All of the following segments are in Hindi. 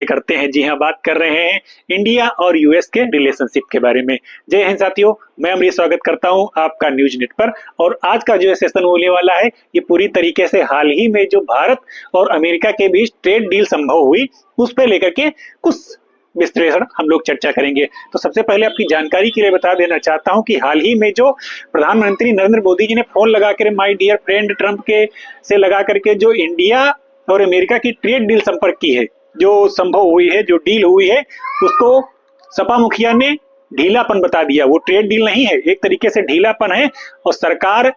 करते हैं। जी हाँ, बात कर रहे हैं इंडिया और यूएस के रिलेशनशिप के बारे में। जय हिंद साथियों, मैं अमरीश स्वागत करता हूं आपका न्यूज नेट पर। और आज का जो सेशन होने वाला है ये पूरी तरीके से हाल ही में जो भारत और अमेरिका के बीच ट्रेड डील संभव हुई उस पर लेकर के कुछ विश्लेषण हम लोग चर्चा करेंगे। तो सबसे पहले आपकी जानकारी के लिए बता देना चाहता हूं कि हाल ही में जो प्रधानमंत्री नरेंद्र मोदी जी ने फोन लगा कर माय डियर फ्रेंड ट्रंप के से लगा करके जो इंडिया और अमेरिका की ट्रेड डील संपर्क की है, जो संभव हुई है, जो डील हुई है, उसको सपा मुखिया ने ढीलापन बता दिया। वो ट्रेड डील नहीं है, एक तरीके से ढीलापन है। और सरकार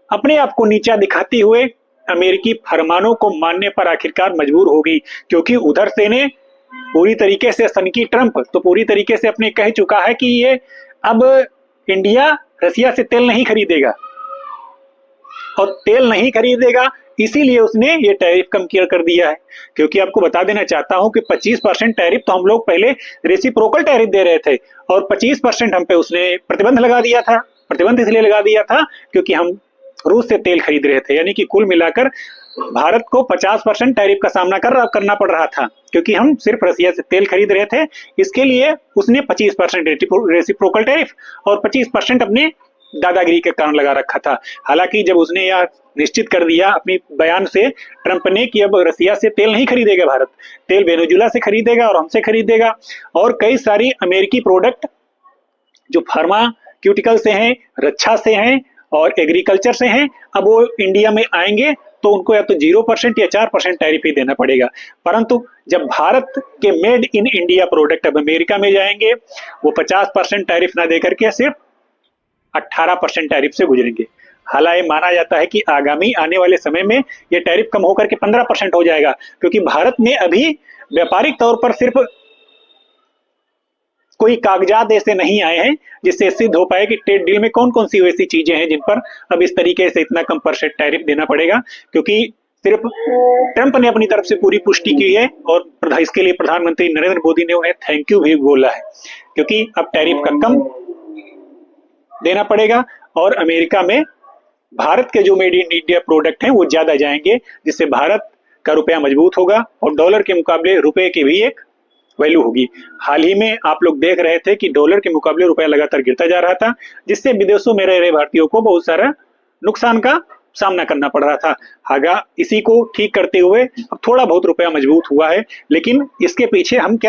अपने आप को नीचा दिखाते हुए अमेरिकी फरमानों को मानने पर आखिरकार मजबूर हो गई, क्योंकि उधर से ने पूरी तरीके से सनकी ट्रंप तो पूरी तरीके से अपने कह चुका है कि ये अब इंडिया रसिया से तेल नहीं खरीदेगा, और तेल नहीं खरीदेगा इसीलिए उसने ये टैरिफ कम कर दिया है। क्योंकि आपको बता देना चाहता हूं कि 25% टैरिफ तो हम लोग पहले रेसिप्रोकल टैरिफ दे रहे थे, और 25% हम पे उसने प्रतिबंध लगा दिया था। प्रतिबंध इसलिए लगा दिया था क्योंकि हम रूस से तेल खरीद रहे थे, यानी कि कुल मिलाकर भारत को 50% टैरिफ का सामना करना पड़ रहा था, क्योंकि हम सिर्फ रसिया से तेल खरीद रहे थे। इसके लिए उसने 25% रेसिप्रोकल टैरिफ और 25% अपने दादागिरी के कारण लगा रखा था। हालांकि जब उसने यह निश्चित कर दिया अपनी बयान से ट्रंप ने कि अब रसिया से तेल नहीं खरीदेगा भारत, तेल वेनेजुला से खरीदेगा और हमसे खरीदेगा, और कई सारी अमेरिकी प्रोडक्ट जो फार्माक्यूटिकल से हैं, रक्षा से हैं और एग्रीकल्चर से हैं, अब वो इंडिया में आएंगे तो उनको या तो 0% या 4% टैरिफ ही देना पड़ेगा। परंतु जब भारत के मेड इन इंडिया प्रोडक्ट अब अमेरिका में जाएंगे, वो 50% टैरिफ ना देकर के सिर्फ 18% टैरिफ से गुजरेंगे। हालांकि माना जाता है कि आगामी आने वाले समय में यह टैरिफ कम होकर के 15% हो जाएगा, क्योंकि भारत ने अभी व्यापारिक तौर पर सिर्फ कोई कागजात ऐसे नहीं आए हैं जिससे सिद्ध हो पाए कि ट्रेड डील में कौन कौन सी वैसी चीजें हैं जिन पर अब इस तरीके से इतना कम परसेंट टैरिफ देना पड़ेगा। क्योंकि सिर्फ ट्रंप ने अपनी तरफ से पूरी पुष्टि की है, और इसके लिए प्रधानमंत्री नरेंद्र मोदी ने उन्हें थैंक यू भी बोला है, क्योंकि अब टैरिफ का कम देना पड़ेगा और अमेरिका में भारत के जो मेड इन इंडिया प्रोडक्ट हैं वो ज्यादा जाएंगे, जिससे भारत का रुपया मजबूत होगा और डॉलर के मुकाबले रुपए की भी एक वैल्यू होगी। हाल ही में आप लोग देख रहे थे कि डॉलर के मुकाबले रुपया लगातार गिरता जा रहा था, जिससे विदेशों में रह रहे भारतीयों को बहुत सारा नुकसान का सामना करना पड़ रहा था। हागा इसी को ठीक करते हुए अब थोड़ा बहुत रुपया मजबूत हुआ है, लेकिन इसके पीछे हम क्या